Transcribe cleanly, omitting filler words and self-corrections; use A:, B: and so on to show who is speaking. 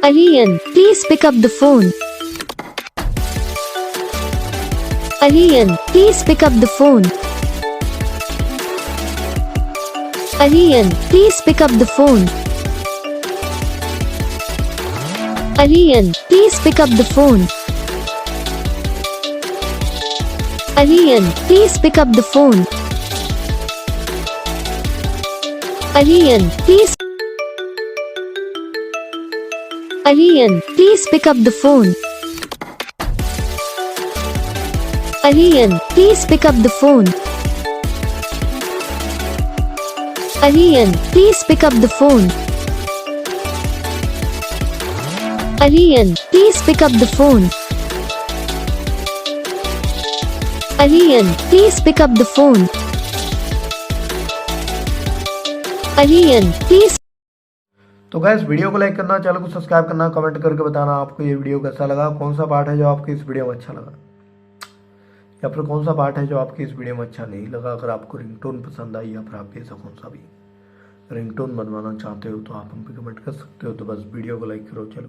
A: Arian, please pick up the phone. Arian, please pick up the phone. Arian, please pick up the phone. Arian, please pick up the phone. Arian, please pick up the phone. Arian, please. Arian, please pick up the phone. Arian, please pick up the phone. Arian, please pick up the phone. Arian, please pick up the phone. Arian, please pick up the phone. Arian, please.
B: तो guys video को like करना, channel को subscribe करना, comment करके बताना आपको ये video कैसा लगा, कौन सा पार्ट है जो आपको इस वीडियो में अच्छा लगा, या फिर कौन सा पार्ट है जो आपकी इस वीडियो में अच्छा नहीं लगा। अगर आपको रिंगटोन पसंद आई या फिर आप ऐसा कौन सा भी रिंगटोन बनवाना चाहते हो तो आप हम पे कमेंट कर सकते हो। तो बस वीडियो को लाइक करो, चलो।